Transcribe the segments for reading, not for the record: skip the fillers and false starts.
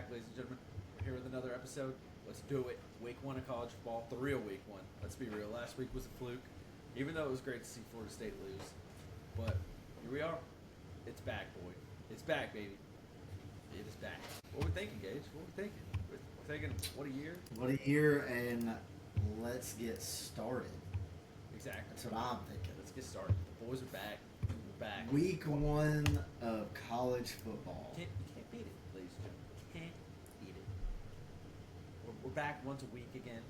back, ladies and gentlemen. We're here with another episode. Let's do it. Week 1 of college football, the real week 1. Let's be real. Last week was a fluke, even though it was great to see Florida State lose. But here we are. It's back, boy. It's back, baby. It is back. What are we thinking, Gage? What are we thinking? We're thinking, what a year? What a year, and let's get started. Exactly. That's what I'm thinking. Let's get started. The boys are back. We're back. Week 1 of college football. You can't beat it, ladies and gentlemen. You can't beat it. We're back once a week again,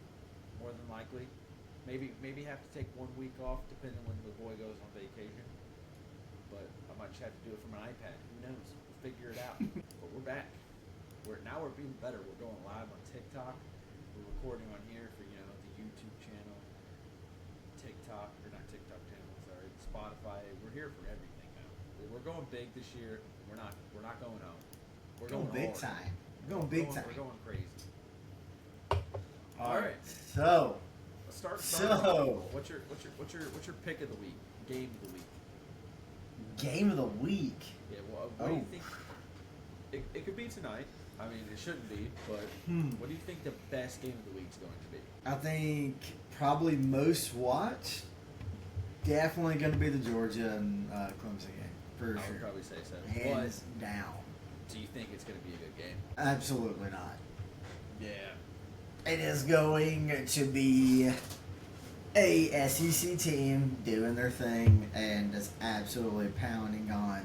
more than likely. Maybe have to take 1 week off, depending when the boy goes on vacation. But I might just have to do it from an iPad. Who knows? We'll figure it out. But we're back. Now we're being better. We're going live on TikTok. We're recording on here for the YouTube channel, TikTok or not TikTok channel. Sorry, Spotify. We're here for everything now. We're going big this year. We're not going home. We're going big hard. time. We're going big time. We're going crazy. All right. Let's start. What's your pick of the week? Game of the week. Game of the week. Yeah. Well, what do you think? It could be tonight. I mean, it shouldn't be, but what do you think the best game of the week is going to be? I think probably most watched. Definitely going to be the Georgia and Clemson game for I sure. would probably say so. Hands down. Do you think it's going to be a good game? Absolutely not. Yeah. It is going to be a SEC team doing their thing and just absolutely pounding on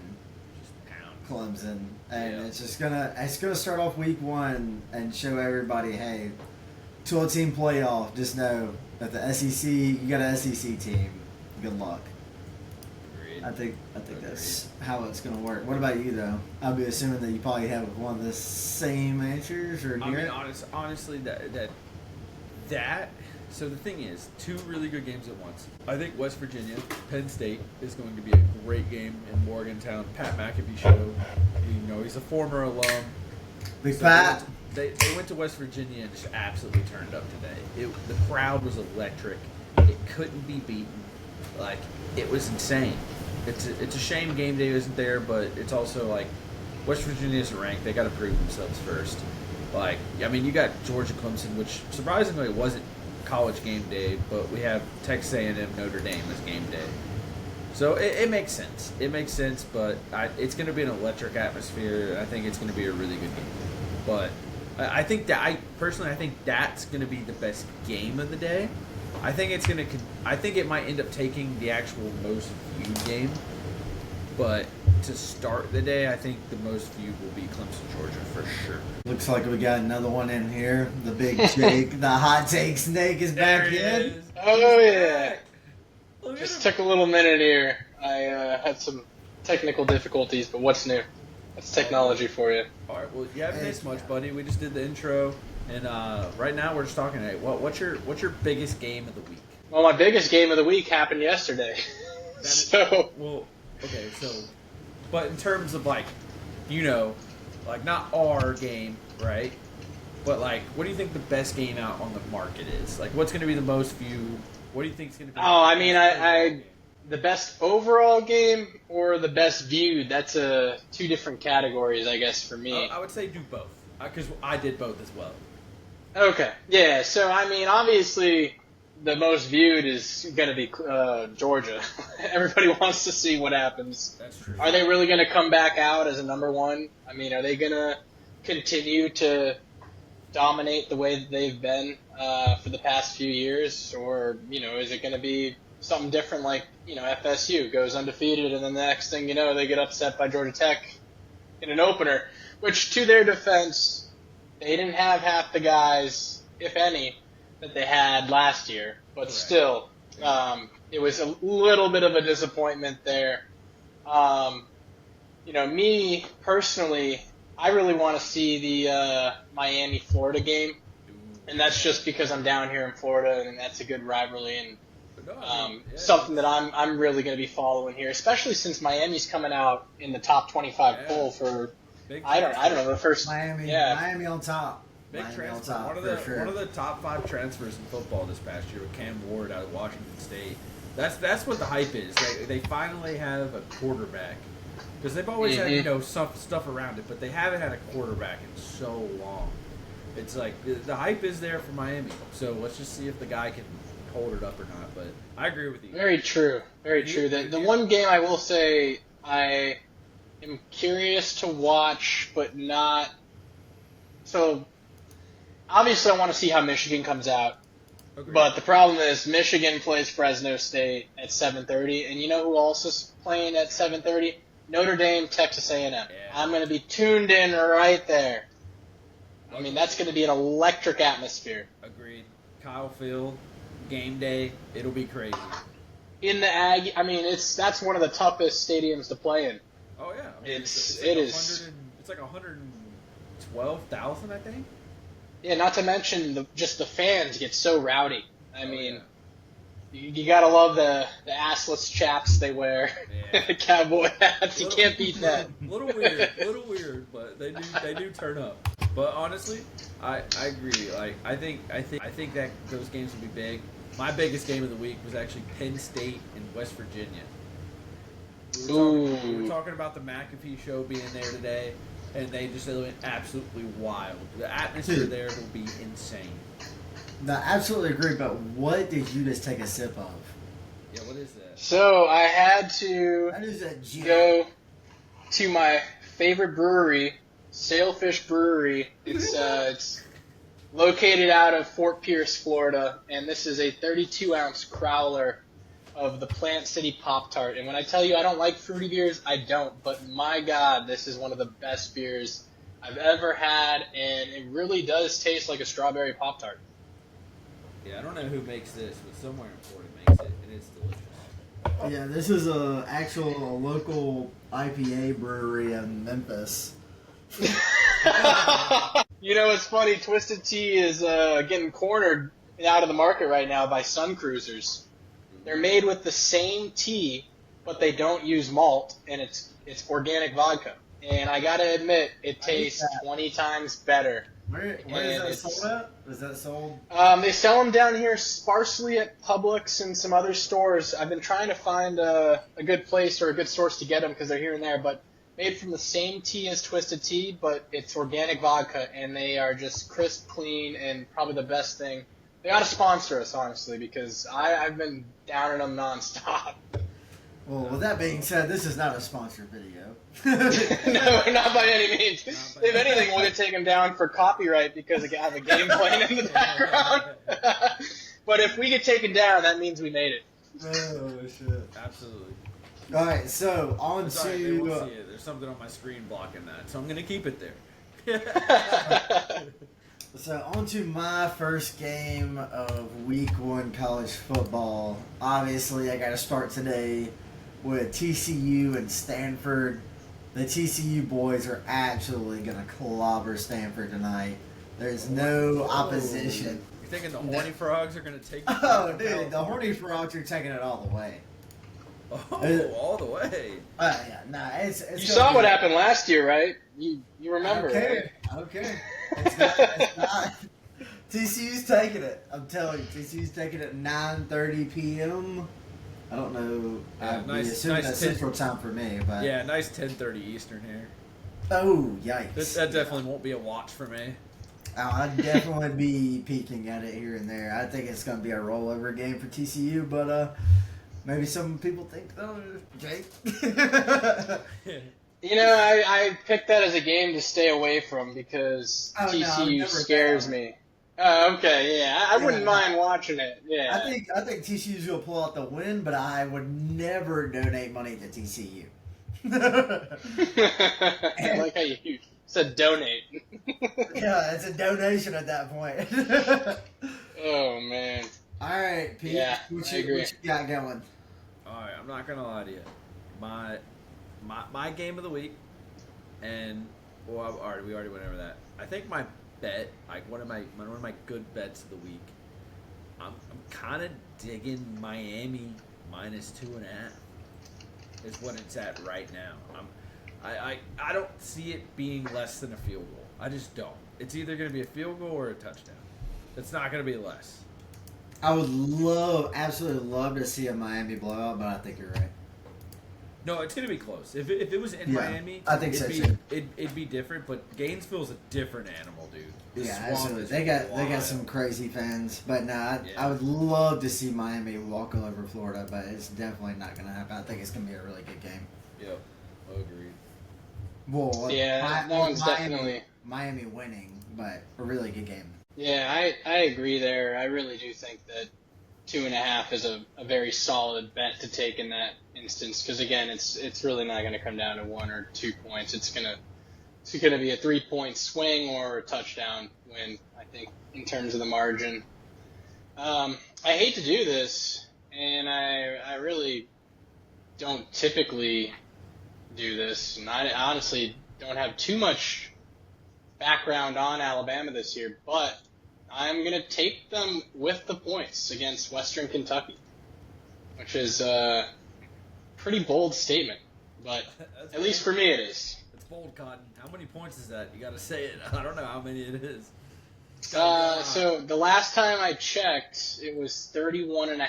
Clemson, and it's gonna start off week 1 and show everybody, hey, 12-team playoff. Just know that the SEC, you got an SEC team. Good luck. Agreed. I think that's how it's gonna work. What about you though? I'll be assuming that you probably have one of the same answers or near. I mean, honestly, that. So the thing is, 2 really good games at once. I think West Virginia, Penn State is going to be a great game in Morgantown. Pat McAfee show. He's a former alum. Big Pat. They went to West Virginia and just absolutely turned up today. The crowd was electric. It couldn't be beaten. Like, it was insane. It's a shame game day isn't there, but it's also like West Virginia is ranked. They got to prove themselves first. Like, I mean, you got Georgia Clemson, which surprisingly wasn't college game day, but we have Texas A&M Notre Dame as game day. So it makes sense. It makes sense, but it's going to be an electric atmosphere. I think it's going to be a really good game. But I think that's going to be the best game of the day. I think it might end up taking the actual most viewed game. But to start the day, I think the most viewed will be Clemson, Georgia for sure. Looks like we got another one in here. The big Jake, the hot take snake is back in. Oh yeah. Just took a little minute here. I had some technical difficulties, but what's new? That's technology for you. All right. Well, you haven't missed much, buddy. We just did the intro, and right now we're just talking. Hey, what's your biggest game of the week? Well, my biggest game of the week happened yesterday. Okay. So, but in terms of like not our game, right? But like, what do you think the best game out on the market is? Like, what's going to be the most viewed? What do you think is going to be? Oh, I mean, the best overall game or the best viewed? That's 2 different categories, I guess, for me. I would say do both, because I did both as well. Okay, yeah. So I mean, obviously, the most viewed is going to be Georgia. Everybody wants to see what happens. That's true. Are they really going to come back out as a number 1? I mean, are they going to continue to dominate the way that they've been for the past few years, or is it going to be something different, like FSU goes undefeated and then the next thing you know they get upset by Georgia Tech in an opener, which to their defense, they didn't have half the guys, if any, that they had last year, but Correct. Still, it was a little bit of a disappointment there. Me personally, I really want to see the Miami-Florida game, and that's just because I'm down here in Florida, and that's a good rivalry and something that I'm really going to be following here, especially since Miami's coming out in the top 25 poll for I don't know the first Miami on top. Big Miami transfer. on top, One of the top 5 transfers in football this past year with Cam Ward out of Washington State. That's what the hype is. They finally have a quarterback because they've always had stuff around it, but they haven't had a quarterback in so long. It's like the hype is there for Miami, so let's just see if the guy can hold it up or not. But I agree with you. Very true. Very true. The one game I will say I am curious to watch, but not. So obviously, I want to see how Michigan comes out. Agreed. But the problem is Michigan plays Fresno State at 7:30, and you know who else is playing at 7:30? Notre Dame, Texas A&M. Yeah. I'm going to be tuned in right there. I mean, that's going to be an electric atmosphere. Agreed. Kyle Field, game day, it'll be crazy. In the Aggie, I mean, that's one of the toughest stadiums to play in. Oh yeah, I mean, It's like 112,000, I think. Yeah, not to mention just the fans get so rowdy. I Oh, mean, yeah. you gotta love the assless chaps they wear, Yeah. the cowboy hats. You can't beat that. Little weird, but they do turn up. But honestly, I agree. Like I think that those games will be big. My biggest game of the week was actually Penn State and West Virginia. We were talking about the McAfee show being there today, and they went absolutely wild. The atmosphere there will be insane. No, I absolutely agree, but what did you just take a sip of? Yeah, what is that? So I had to That is a gin. go to my favorite brewery, Sailfish Brewery. It's located out of Fort Pierce, Florida, and this is a 32-ounce crowler of the Plant City Pop-Tart. And when I tell you I don't like fruity beers, I don't. But my God, this is one of the best beers I've ever had, and it really does taste like a strawberry Pop-Tart. Yeah, I don't know who makes this, but somewhere in Florida makes it, and it's delicious. Yeah, this is a actual local IPA brewery in Memphis. You know, it's funny. Twisted Tea is getting cornered out of the market right now by Sun Cruisers. They're made with the same tea, but they don't use malt, and it's organic vodka. And I gotta admit, it tastes 20 times better. Where And is that sold at? Is that sold? They sell them down here sparsely at Publix and some other stores. I've been trying to find a good place or a good source to get them because they're here and there, but made from the same tea as Twisted Tea, but it's organic vodka, and they are just crisp, clean, and probably the best thing. They ought to sponsor us, honestly, because I've been downing them nonstop. Well, with that being said, this is not a sponsored video. No, not by any means. If anything, we'll get taken down for copyright because I have a game playing in the background. But if we get taken down, that means we made it. Oh, shit. Absolutely. All right, so on It's all right, they won't to... see it. There's something on my screen blocking that, so I'm gonna keep it there. So on to my first game of Week 1 college football. Obviously, I got to start today with TCU and Stanford. The TCU boys are absolutely going to clobber Stanford tonight. There's no opposition. You thinking the Horny Frogs are gonna take? Oh, dude, the Horny Frogs are taking it all the way. Oh, all the way. Yeah, nah, it's You saw what happened last year, right? You remember, Okay, right? okay. It's not. TCU's taking it. I'm telling you, TCU's taking it at 9:30 p.m. I don't know. I'd be assuming that's Central Time for me, but Yeah, nice 10:30 Eastern here. oh yikes! That definitely won't be a watch for me. I'd definitely be peeking at it here and there. I think it's going to be a rollover game for TCU, but maybe some people think, oh, Jake. You know, I picked that as a game to stay away from because Oh, no, TCU never scares bet on me. Okay, yeah, I wouldn't Yeah. mind watching it. Yeah. I think TCU's going to pull out the win, but I would never donate money to TCU. I like how you said donate. Yeah, it's a donation at that point. Oh man. All right, Pete. Yeah, what I you agree. got going? All right, I'm not gonna lie to you. My game of the week, and we already went over that. I think my bet, like one of my good bets of the week, I'm kind of digging Miami -2.5. Is what it's at right now. I don't see it being less than a field goal. I just don't. It's either going to be a field goal or a touchdown. It's not going to be less. I would absolutely love to see a Miami blowout, but I think you're right. No, it's gonna be close. If it was in Yeah, Miami, I think it'd so, be, too. it'd be different. But Gainesville's a different animal, dude. The Yeah, swamp absolutely. is They got wild. some crazy fans, but no, I Yeah. would love to see Miami walk all over Florida, but it's definitely not going to happen. I think it's going to be a really good game. Yep, agreed. Well, Yeah, that one's Miami, definitely. Miami winning, but a really good game. Yeah, I agree there. I really do think that 2.5 is a very solid bet to take in that instance because again, it's really not going to come down to 1 or 2 points. It's gonna be a 3-point swing or a touchdown win. I think in terms of the margin. I hate to do this, and I really don't typically do this, and I honestly don't have too much background on Alabama this year, but I'm going to take them with the points against Western Kentucky, which is a pretty bold statement, but That's at least bold. for me it is. It's bold, Cotton. How many points is that? You got to say it. I don't know how many it is. It's gotta be a lot. So the last time I checked, it was 31.5,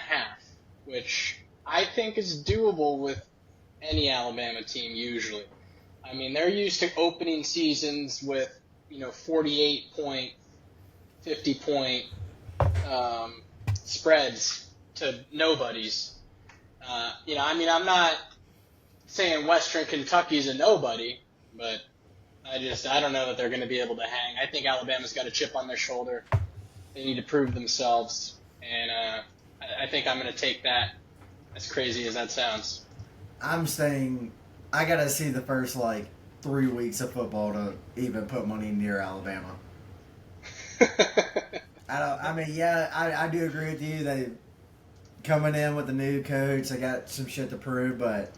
which I think is doable with any Alabama team usually. I mean, they're used to opening seasons with, 48 point, 50 point spreads to nobodies. I'm not saying Western Kentucky's a nobody, but I don't know that they're going to be able to hang. I think Alabama's got a chip on their shoulder. They need to prove themselves, and I think I'm going to take that, as crazy as that sounds. I'm saying I got to see the first, 3 weeks of football to even put money near Alabama. I do agree with you. They coming in with the new coach, they got some shit to prove, but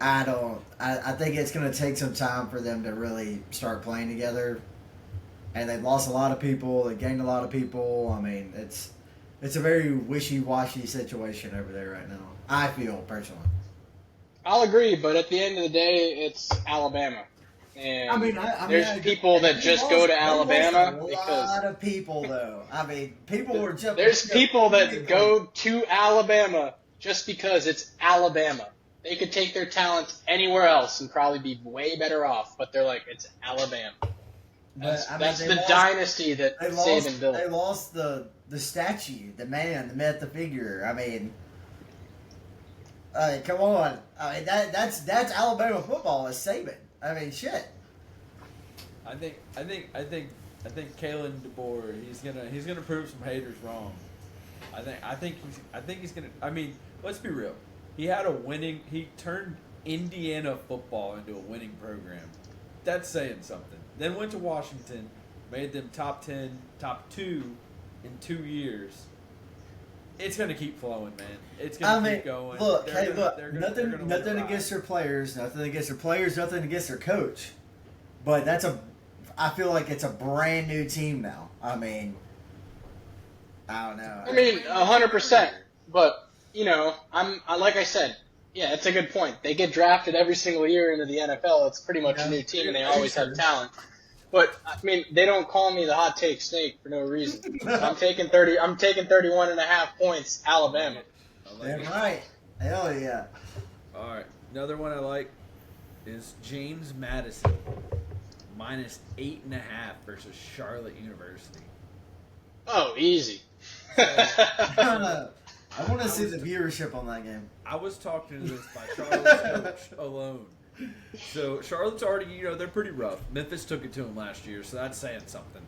I don't. I think it's going to take some time for them to really start playing together. And they've lost a lot of people. They gained a lot of people. I mean, it's a very wishy-washy situation over there right now. I feel personally. I'll agree, but at the end of the day, it's Alabama. And there's people that just go to Alabama A because lot of people, though. I mean, people were jumping. there's people that go to Alabama just because it's Alabama. They could take their talent anywhere else and probably be way better off, but they're like, it's Alabama. That's the dynasty that Saban built. They lost the statue, the man, the myth, the figure. I mean, come on. I mean, that's Alabama football. It's Saban. I mean, shit. I think Kalen DeBoer, he's gonna prove some haters wrong. I think he's gonna. I mean, let's be real. He turned Indiana football into a winning program. That's saying something. Then went to Washington, made them top 10, top 2 in 2 years. It's gonna keep flowing, man. It's gonna keep going. Look, Nothing against their players, nothing against their coach. But I feel like it's a brand new team now. I mean, I don't know. 100%. But like I said, yeah, it's a good point. They get drafted every single year into the NFL. It's pretty much a new team, and they always have talent. But I mean, they don't call me the hot take snake for no reason. I'm taking 31.5 points, Alabama. Damn right. Hell yeah. All right, another one I like is James Madison minus 8.5 versus Charlotte University. Oh, easy. I want to see the viewership on that game. I was talking to this by Charlotte's coach alone. So Charlotte's already, they're pretty rough. Memphis took it to them last year, so that's saying something.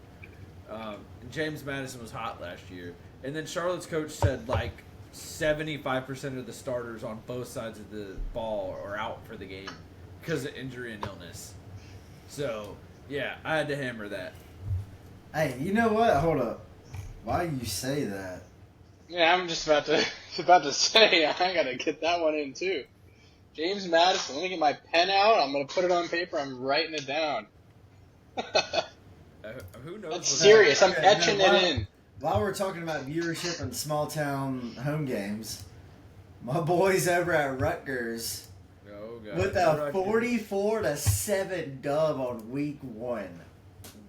James Madison was hot last year. And then Charlotte's coach said 75% of the starters on both sides of the ball are out for the game because of injury and illness. So, yeah, I had to hammer that. Hey, you know what? Hold up. Why do you say that? Yeah, I'm just about to say I gotta get that one in too. James Madison. Let me get my pen out. I'm gonna put it on paper. I'm writing it down. Who knows? That's serious. I'm etching it in. While we're talking about viewership and small town home games, my boys over at Rutgers with a 44-7 dub on week 1.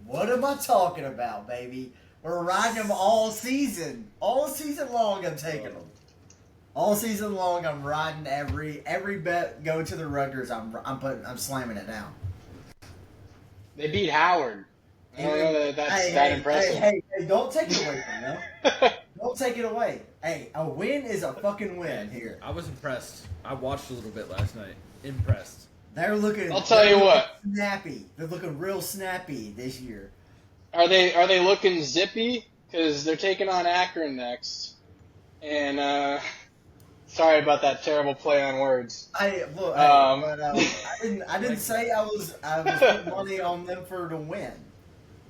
What am I talking about, baby? We're riding them all season long. I'm taking them. All season long, I'm riding every bet going to the Rutgers. I'm slamming it down. They beat Howard. I don't know that that's that impressive. Hey, don't take it away from them. Don't take it away. Hey, a win is a fucking win here. I was impressed. I watched a little bit last night. Impressed. They're looking. I'll tell you what. Snappy. They're looking real snappy this year. Are they looking zippy? Because they're taking on Akron next. And sorry about that terrible play on words. I didn't say I was putting money on them to win.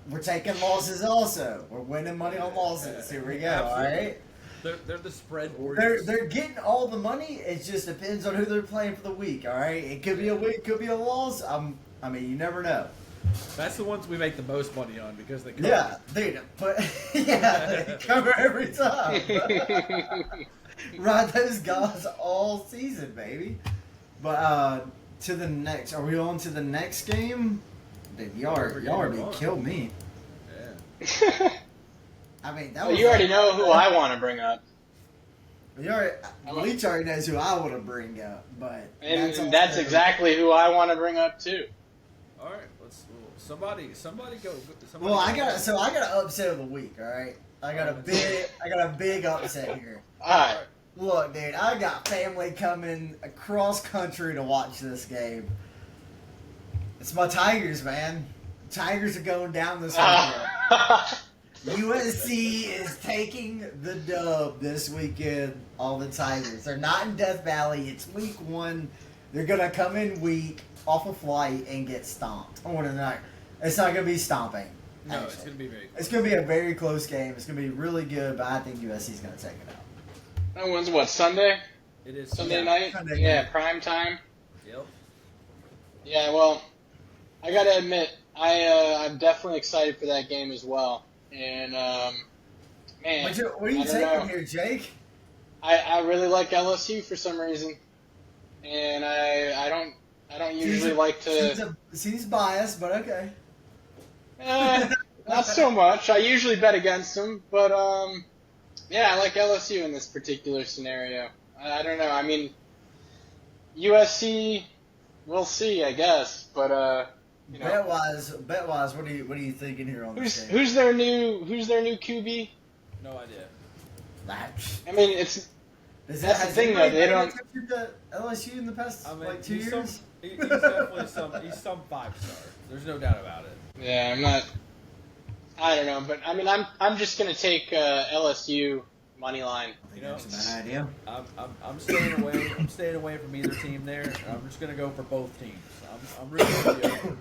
We're taking losses also. We're winning money on losses. Here we go. All right. They're the spread warriors. They're getting all the money. It just depends on who they're playing for the week. All right. It could be a win. It could be a loss. I mean, you never know. That's the ones we make the most money on because they cover. Yeah, they cover every time. Ride those guys all season, baby. But to the next. Are we on to the next game? Dude, y'all already killed me. Yeah. I mean, that well, was you already know who I want to bring up. Leach already knows who I want to bring up, but that's exactly who I want to bring up too. All right, somebody go. Well, I got an upset of the week. All right, I got a big upset here. All right. Look, dude, I got family coming across country to watch this game. It's my Tigers, man. Tigers are going down this weekend. USC is taking the dub this weekend on the Tigers. They're not in Death Valley. It's week 1. They're going to come in weak off a flight and get stomped. It's not going to be stomping. No, actually. it's going to be very close. It's going to be a very close game. It's going to be really good, but I think USC is going to take it out. That one's what, Sunday? It is Sunday night? Sunday yeah, night. prime time. Yep. Yeah, well, I gotta admit, I'm definitely excited for that game as well. And man, What are you taking here, Jake? I really like LSU for some reason, and I don't usually like to. Seems biased, but okay. Not so much. I usually bet against them, but yeah, I like LSU in this particular scenario. I don't know. I mean, USC, we'll see, I guess. But you know, bet wise, what are you thinking here on this game? who's their new QB? No idea. I mean, that's the thing though. They don't. LSU in the past 2 years. He's definitely some 5-star. There's no doubt about it. Yeah, I'm not. I don't know, but I mean, I'm just gonna take LSU money line. You know, That's a bad idea. I'm staying away. I'm staying away from either team there. I'm just gonna go for both teams. I'm really for the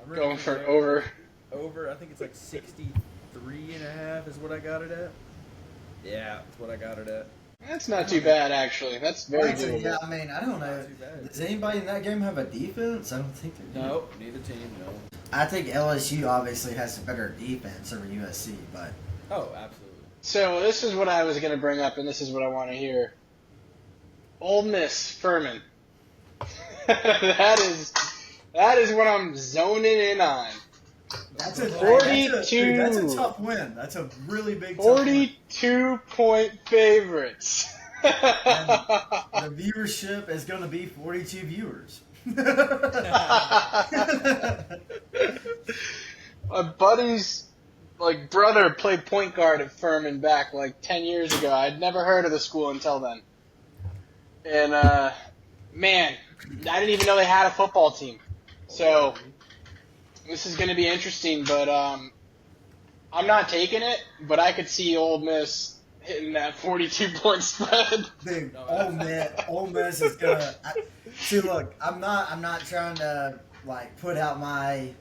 over. Going for over. Over. I think it's like 63.5 is what I got it at. Yeah, that's what I got it at. That's not too bad, actually. That's very doable. Yeah, I mean, I don't know. Not too bad. Does anybody in that game have a defense? I don't think they do. No, neither team. No. I think LSU obviously has a better defense over USC, but Oh, absolutely. So this is what I was going to bring up, and this is what I want to hear. Ole Miss, Furman. that is what I'm zoning in on. that's a 42. That's a tough win. That's a really big tough win. 42-point favorites. The viewership is going to be 42 viewers. My buddy's brother played point guard at Furman back 10 years ago. I'd never heard of the school until then. And man, I didn't even know they had a football team. So this is going to be interesting, but I'm not taking it, but I could see Ole Miss hitting that 42-point spread. Dude, Ole Miss is gonna. See, look, I'm not trying to put out my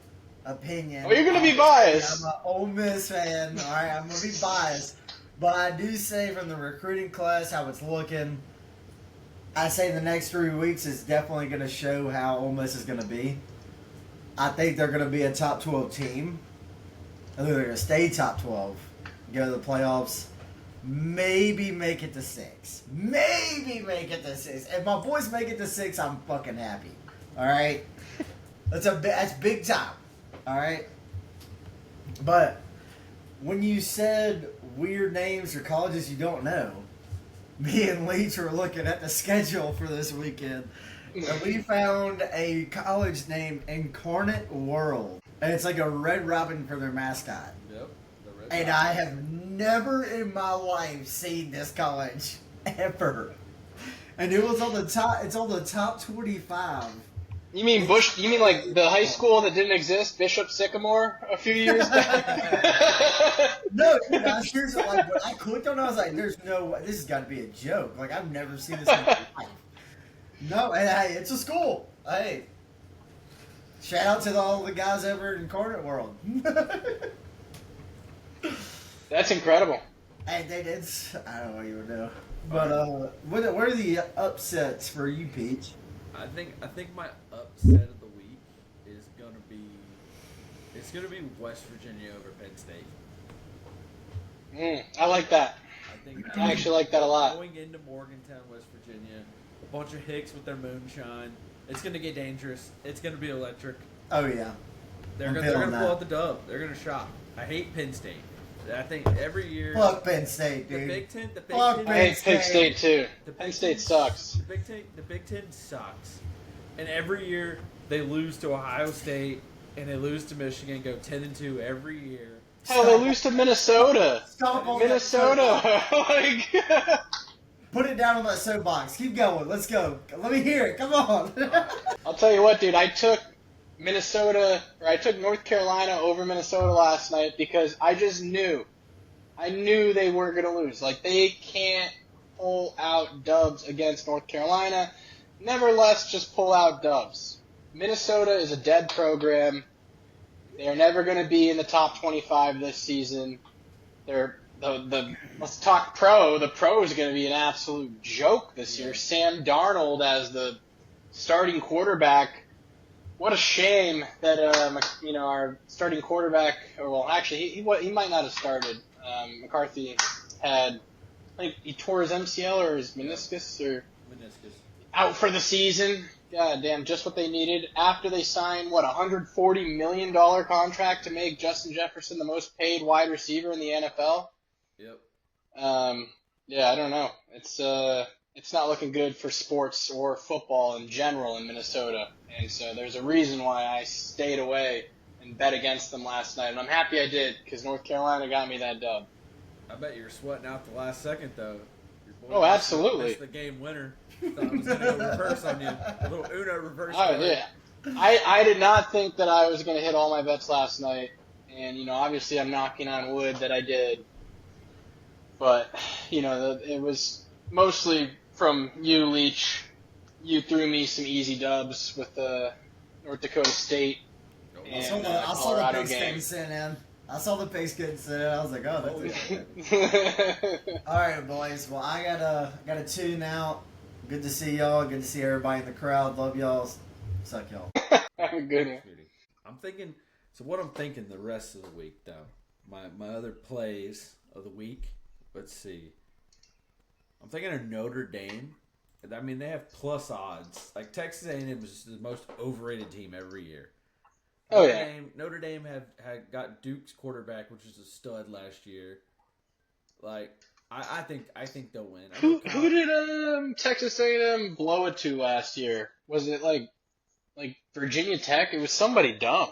opinion. Oh, you're gonna be biased. I'm an Ole Miss fan. All right, I'm gonna be biased, but I do say from the recruiting class how it's looking. I say the next 3 weeks is definitely gonna show how Ole Miss is gonna be. I think they're gonna be a top 12 team. I think they're gonna stay top 12, go to the playoffs. Maybe make it to 6. Maybe make it to 6. If my boys make it to 6, I'm fucking happy. All right, that's big time. All right, but when you said weird names or colleges you don't know, me and Leach were looking at the schedule for this weekend, and we found a college named Incarnate World, and it's like a Red Robin for their mascot. Yep. And I have never in my life seen this college ever. And it was on the top. It's on the top 25. You mean Bush? You mean like the high school that didn't exist, Bishop Sycamore, a few years back? No, dude, I seriously, like, when I clicked on it, I was like, there's no way. This has got to be a joke. Like, I've never seen this in my life. No, and hey, it's a school. Hey, shout out to all the guys over in Incarnate World. That's incredible. And they did. I don't know what you would do. But what are the upsets for you, Peach? I think my upset of the week is gonna be West Virginia over Penn State. I like that. I actually like that a lot. Going into Morgantown, West Virginia, a bunch of Hicks with their moonshine. It's gonna get dangerous. It's gonna be electric. Oh yeah, They're gonna pull out the dub. They're gonna shock. I hate Penn State. I think every year. Fuck Penn State, The dude. Big Ten. I hate Penn State too. Penn State sucks. The Big Ten sucks, and every year they lose to Ohio State and they lose to Michigan. Go 10-2 every year. Hell, they lose to Minnesota. Stop on Minnesota. Like, Put it down on that soapbox. Keep going. Let's go. Let me hear it. Come on. I'll tell you what, dude. I took North Carolina over Minnesota last night because I just knew. I knew they were going to lose. Like, they can't pull out dubs against North Carolina. Nevertheless, just pull out dubs. Minnesota is a dead program. They are never going to be in the top 25 this season. Let's talk pro. The pro is going to be an absolute joke this year. Sam Darnold as the starting quarterback. What a shame that our starting quarterback. Or well, actually, he might not have started. McCarthy had, I think he tore his MCL or his meniscus out for the season. God damn, just what they needed after they signed $140 million contract to make Justin Jefferson the most paid wide receiver in the NFL. Yep. Yeah, I don't know. It's not looking good for sports or football in general in Minnesota, and so there's a reason why I stayed away and bet against them last night, and I'm happy I did because North Carolina got me that dub. I bet you're sweating out the last second though. Oh, absolutely. Missed the game winner. Thought I was going to go reverse on you. A little Uno reverse. Oh, yeah. I did not think that I was going to hit all my bets last night. And, obviously I'm knocking on wood that I did. But, it was mostly from you, Leach. You threw me some easy dubs with North Dakota State I and saw the Colorado picks game. getting sent in. I saw the picks getting sent in. I was like, oh, that's it. Yeah, All right, boys. Well, I gotta tune out. Good to see y'all. Good to see everybody in the crowd. Love y'all. Suck y'all. Have a good one. I'm thinking. So what I'm thinking the rest of the week though, my other plays of the week. Let's see. I'm thinking of Notre Dame. I mean, they have plus odds. Like Texas A&M is just the most overrated team every year. Notre Dame had got Duke's quarterback, which was a stud last year. Like, I think they'll win. Who did Texas A&M blow it to last year? Was it like Virginia Tech? It was somebody dumb.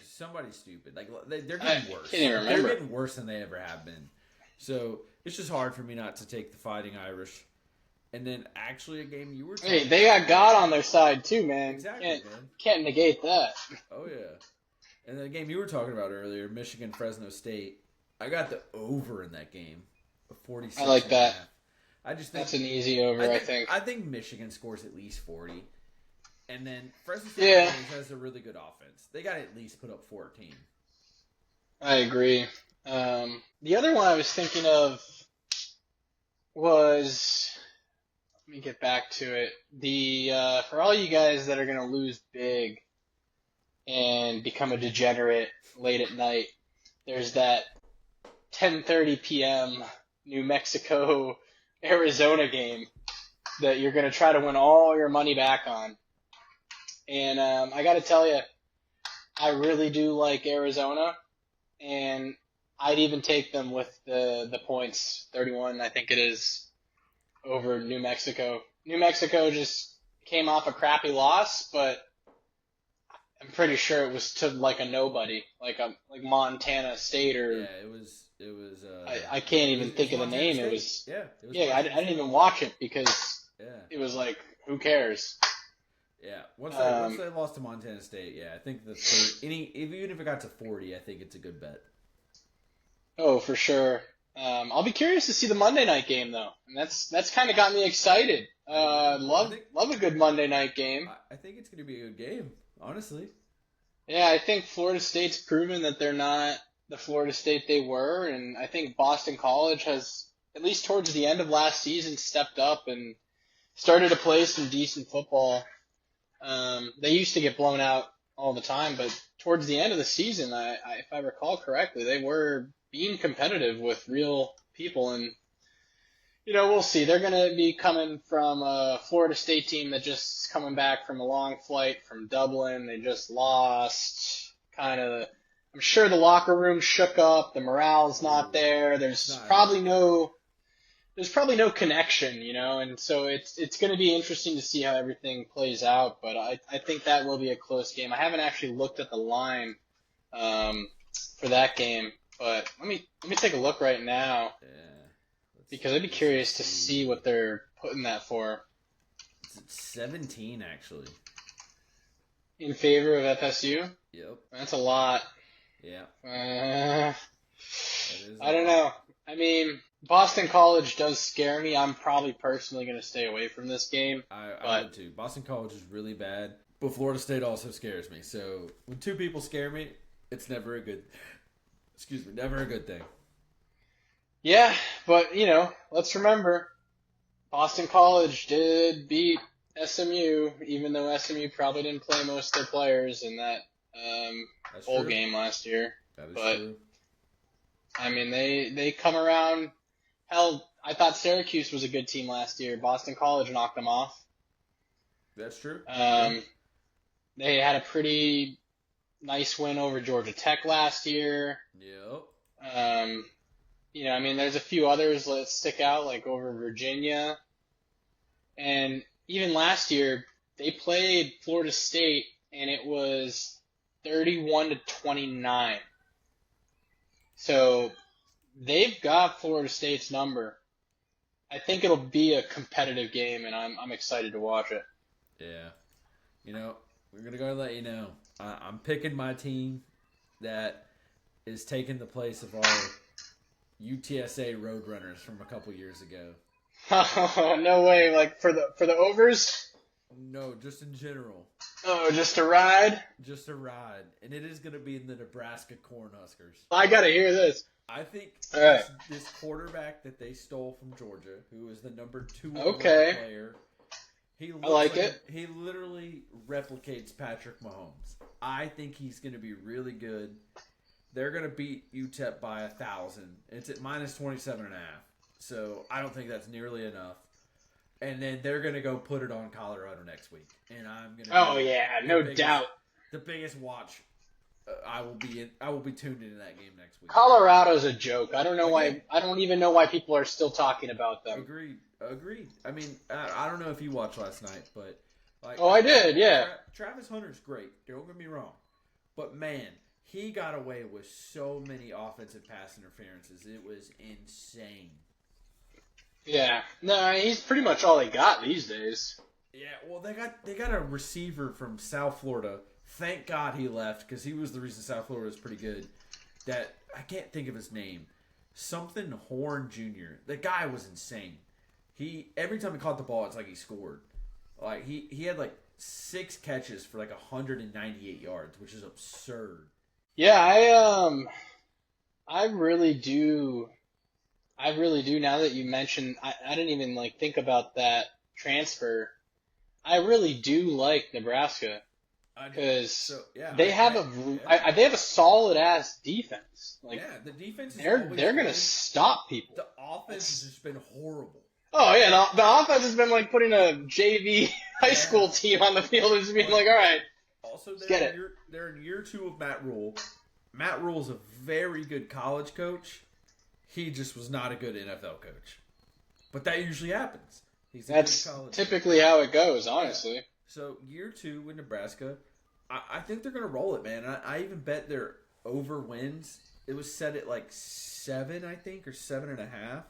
Somebody stupid. Like they're getting worse. I can't even remember. They're getting worse than they ever have been. So it's just hard for me not to take the Fighting Irish. And then actually a game you were talking Hey, they got God on their side too, man. Exactly, man. Can't negate that. Oh yeah. And the game you were talking about earlier, Michigan Fresno State. I got the over in that game. 46. I like that. I just think That's an easy over, I think. I think Michigan scores at least 40. And then Fresno State has a really good offense. They got to at least put up 14. I agree. The other one I was thinking of was, let me get back to it. For all you guys that are going to lose big and become a degenerate late at night, there's that 10:30 p.m. New Mexico Arizona game that you're going to try to win all your money back on. And I got to tell you, I really do like Arizona, and I'd even take them with the points, 31, I think it is. over New Mexico. New Mexico just came off a crappy loss, but I'm pretty sure it was to like a nobody, like Montana State or Yeah, it was. I can't even think of the Montana name. State. It was Yeah, it was. yeah. I Montana didn't State. even watch it because Yeah, it was like, who cares? yeah. Once they lost to Montana State, yeah, I think even if it got to 40, I think it's a good bet. Oh, for sure. I'll be curious to see the Monday night game though, and that's kind of got me excited. Love a good Monday night game. I think it's going to be a good game, honestly. Yeah, I think Florida State's proven that they're not the Florida State they were, and I think Boston College has, at least towards the end of last season, stepped up and started to play some decent football. They used to get blown out all the time, but towards the end of the season, if I recall correctly, they were being competitive with real people, and we'll see. They're going to be coming from a Florida State team that just is coming back from a long flight from Dublin. They just lost. I'm sure the locker room shook up. The morale's not there. There's probably no connection, and so it's going to be interesting to see how everything plays out. But I think that will be a close game. I haven't actually looked at the line for that game, but let me take a look right now. Yeah. Because I'd be curious to see what they're putting that for. It's 17, actually. In favor of FSU? Yep. That's a lot. Yeah. I don't know. I mean, Boston College does scare me. I'm probably personally going to stay away from this game. I would too. Boston College is really bad, but Florida State also scares me. So when two people scare me, it's never a good thing. Yeah, but, let's remember, Boston College did beat SMU, even though SMU probably didn't play most of their players in that bowl game last year. That is true. I mean, they come around. Hell, I thought Syracuse was a good team last year. Boston College knocked them off. That's true. They had a pretty nice win over Georgia Tech last year. Yep. There's a few others that stick out, like over Virginia. And even last year, they played Florida State, and it was 31-29. So they've got Florida State's number. I think it'll be a competitive game, and I'm excited to watch it. Yeah. We're going to go and let you know. I'm picking my team that is taking the place of our UTSA Roadrunners from a couple years ago. Oh, no way. Like for the overs? No, just in general. Oh, just a ride? Just a ride. And it is going to be in the Nebraska Cornhuskers. I got to hear this. I think right. this quarterback that they stole from Georgia, who is the number 2 Okay. player, he looks I like it. He literally replicates Patrick Mahomes. I think he's going to be really good. They're going to beat UTEP by 1,000. It's at minus 27.5. So I don't think that's nearly enough. And then they're going to go put it on Colorado next week. And I'm going to. Oh yeah, no doubt. The biggest watch. I will be tuned into that game next week. Colorado's a joke. I don't know why. I don't even know why people are still talking about them. Agreed. I mean, I don't know if you watched last night, but oh, I did. Yeah. Travis Hunter's great. Don't get me wrong, but man, he got away with so many offensive pass interferences. It was insane. Yeah. No, he's pretty much all they got these days. Yeah. Well, they got a receiver from South Florida. Thank God he left because he was the reason South Florida was pretty good. That I can't think of his name. Something Horn Jr. The guy was insane. Every time he caught the ball, it's like he scored. Like he had like 6 catches for like 198 yards, which is absurd. Yeah, I really do. I really do. Now that you mentioned, I didn't even think about that transfer. I really do like Nebraska because they have a solid ass defense. The defense. They're gonna stop people. The offense has just been horrible. Oh yeah, the offense has been putting a JV high school team on the field and just being all right. Also, they're in year 2 of Matt Rule. Matt Rule is a very good college coach. He just was not a good NFL coach. But that usually happens. He's a That's good college. typically how it goes, honestly. So year 2 with Nebraska, I think they're going to roll it, man. I even bet their over wins. It was set at like 7, I think, or 7.5.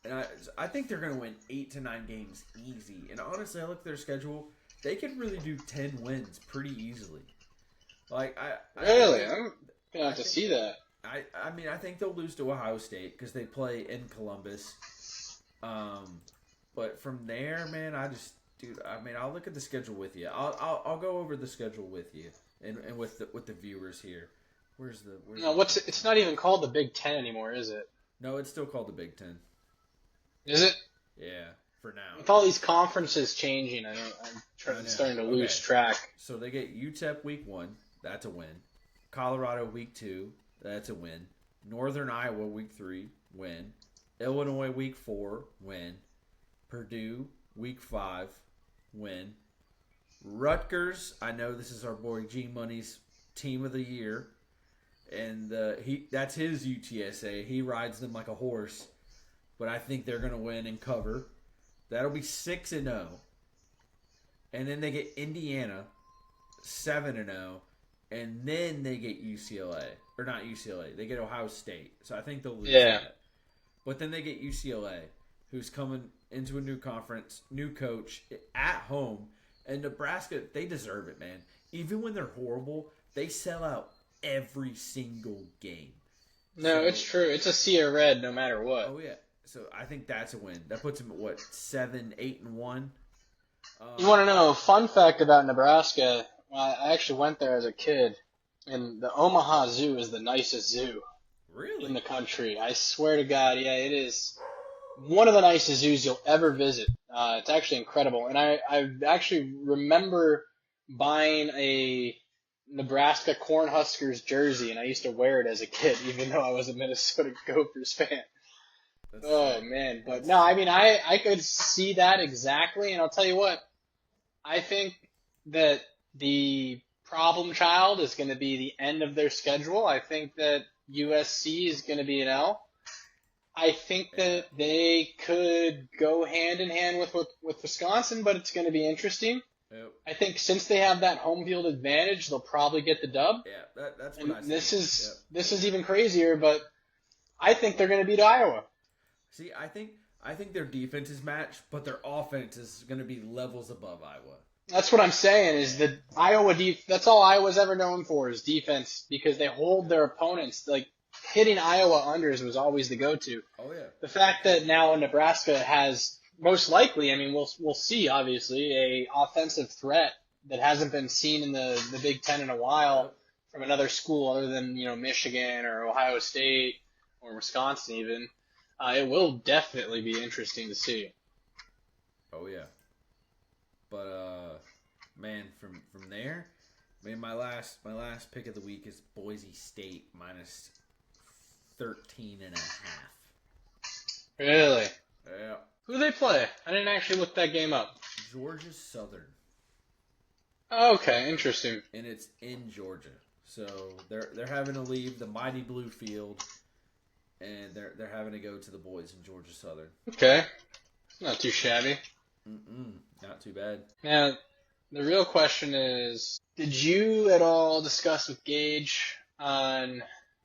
And I think they're going to win 8 to 9 games easy. And honestly, I look at their schedule. They could really do 10 wins pretty easily. Like Really? I'm gonna have to see that. I mean, I think they'll lose to Ohio State because they play in Columbus. But from there, man, I'll look at the schedule with you. I'll go over the schedule with you and with the viewers here. Where's No, it's not even called the Big Ten anymore, is it? No, it's still called the Big Ten. Is it? Yeah, for now. With all these conferences changing, I'm starting to lose track. So they get UTEP week 1, that's a win. Colorado week 2, that's a win. Northern Iowa week 3, win. Illinois week 4, win. Purdue week 5, win. Rutgers, I know this is our boy G Money's team of the year, and that's his UTSA. He rides them like a horse, but I think they're gonna win and cover. That'll be 6-0, and then they get Indiana 7-0, and then they get UCLA, or not UCLA. They get Ohio State, so I think they'll lose that. But then they get UCLA, who's coming into a new conference, new coach, at home. And Nebraska, they deserve it, man. Even when they're horrible, they sell out every single game. No, it's true. It's a sea of red no matter what. Oh, yeah. So I think that's a win. That puts them at, 7, 8-1? You want to know a fun fact about Nebraska? Well, I actually went there as a kid, and the Omaha Zoo is the nicest zoo in the country. I swear to God, yeah, it is one of the nicest zoos you'll ever visit. It's actually incredible. And I actually remember buying a Nebraska Cornhuskers jersey, and I used to wear it as a kid, even though I was a Minnesota Gophers fan. Man. But no, I mean, I could see that exactly. And I'll tell you what, I think that the problem child is going to be the end of their schedule. I think that USC is going to be an L. I think that they could go hand in hand with Wisconsin, but it's going to be interesting. Yep. I think since they have that home field advantage, they'll probably get the dub. Yeah, that's what I think. This is even crazier, but I think they're going to beat Iowa. See, I think their defense is matched, but their offense is going to be levels above Iowa. That's what I'm saying. Is that Iowa? That's all Iowa's ever known for is defense, because they hold their opponents. Like hitting Iowa unders was always the go-to. Oh yeah. The fact that now Nebraska has most likely, I mean, we'll see obviously a offensive threat that hasn't been seen in the Big Ten in a while from another school other than Michigan or Ohio State or Wisconsin even. It will definitely be interesting to see. Oh yeah. But man, from there, my last pick of the week is Boise State minus 13.5. Really? Yeah. Who do they play? I didn't actually look that game up. Georgia Southern. Okay, interesting. And it's in Georgia, so they're having to leave the mighty blue field, and they're having to go to the boys in Georgia Southern. Okay, not too shabby. Not too bad. Now, the real question is, did you at all discuss with Gage on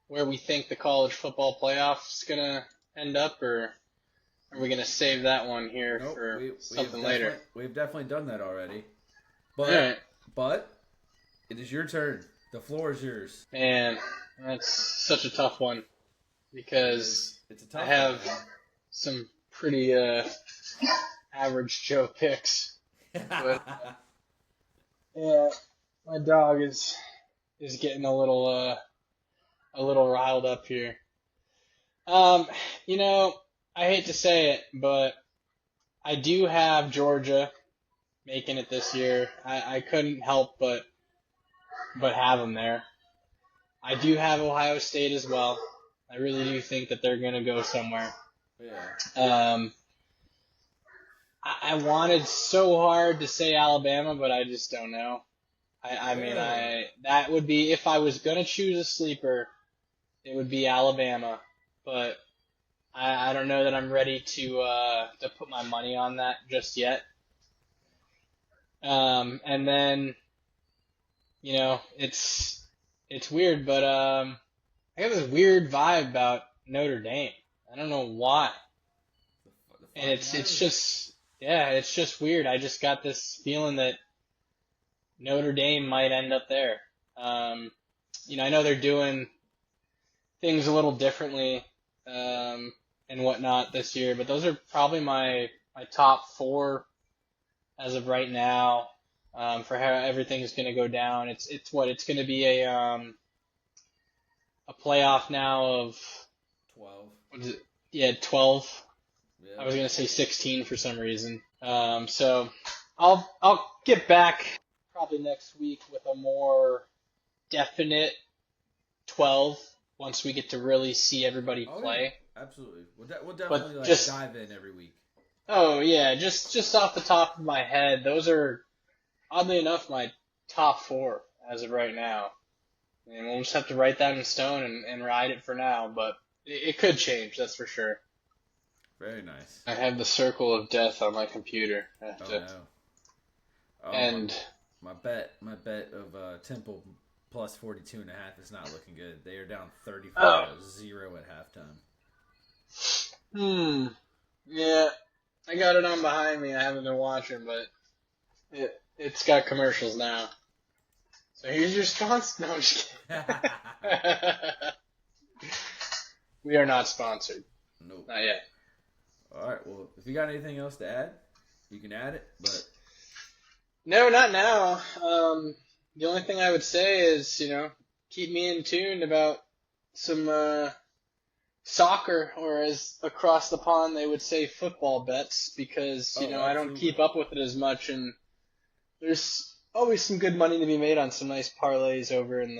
where we think the college football playoff's going to end up, or are we going to save that one here for something later? We've definitely done that already. But it is your turn. The floor is yours. Man, that's such a tough one because it's a tough I have one, some pretty average Joe picks. But, yeah, my dog is getting a little riled up here. I hate to say it, but I do have Georgia making it this year. I couldn't help but have them there. I do have Ohio State as well. I really do think that they're going to go somewhere. Yeah. I wanted so hard to say Alabama, but I just don't know. That would be, if I was going to choose a sleeper, it would be Alabama. But I don't know that I'm ready to put my money on that just yet. And then it's weird, but I got this weird vibe about Notre Dame. I don't know why, and it's just it's just weird. I just got this feeling that Notre Dame might end up there. I know they're doing things a little differently and whatnot this year, but those are probably my top four as of right now for how everything's going to go down. It's going to be a playoff now of 12. What is it? Yeah, 12. Yeah. I was going to say 16 for some reason. So I'll get back probably next week with a more definite 12 once we get to really see everybody play. Yeah, absolutely. We'll definitely dive in every week. Oh yeah, just off the top of my head, those are oddly enough my top four as of right now. And we'll just have to write that in stone and ride it for now, but it could change, that's for sure. Very nice. I have the circle of death on my computer. No. And my bet of Temple plus 42.5 is not looking good. They are down 34-0 at halftime. Yeah, I got it on behind me. I haven't been watching, but it's got commercials now. So here's your sponsor. No, I'm just kidding. We are not sponsored. Nope. Not yet. All right. Well, if you got anything else to add, you can add it. But no, not now. The only thing I would say is, keep me in tune about some soccer, or as across the pond they would say, football bets, because I don't keep up with it as much, and there's always some good money to be made on some nice parlays over in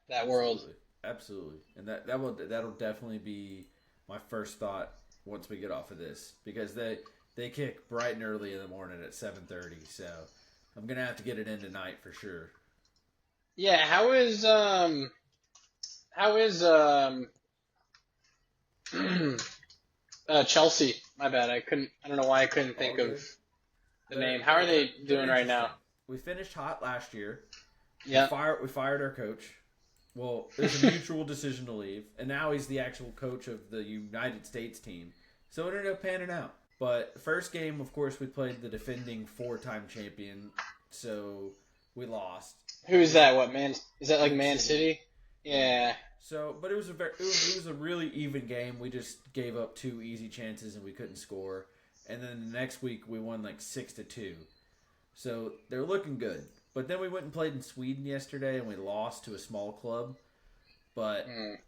that world. Absolutely, and that'll definitely be my first thought once we get off of this, because they kick bright and early in the morning at 7:30, so I'm gonna have to get it in tonight for sure. Yeah, how is Chelsea? My bad. I don't know why I couldn't think of the name. How are they doing right now? We finished hot last year. Yeah. We fired our coach. Well, it was a mutual decision to leave, and now he's the actual coach of the United States team. So it ended up panning out. But first game, of course, we played the defending 4-time champion, so we lost. Who is that? What man? Is that like Man City? Yeah. So, but it was a really even game. We just gave up 2 easy chances and we couldn't score. And then the next week we won like 6-2. So they're looking good. But then we went and played in Sweden yesterday and we lost to a small club. But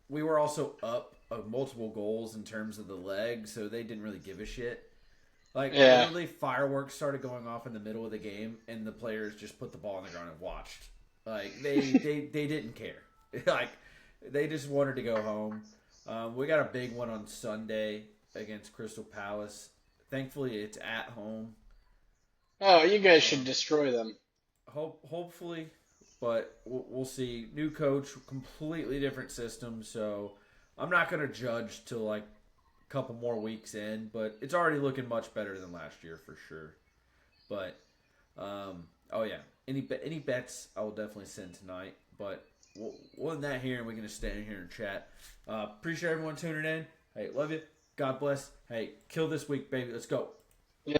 we were also up multiple goals in terms of the leg, so they didn't really give a shit. Literally fireworks started going off in the middle of the game, and the players just put the ball on the ground and watched. They didn't care. They just wanted to go home. We got a big one on Sunday against Crystal Palace. Thankfully, it's at home. Oh, you guys should destroy them. Hopefully, but we'll see. New coach, completely different system, so I'm not going to judge till like a couple more weeks in, but it's already looking much better than last year for sure. But, any bets I will definitely send tonight, but we'll end that here, and we're going to stay in here and chat. Appreciate everyone tuning in. Hey, love you. God bless. Hey, kill this week, baby. Let's go.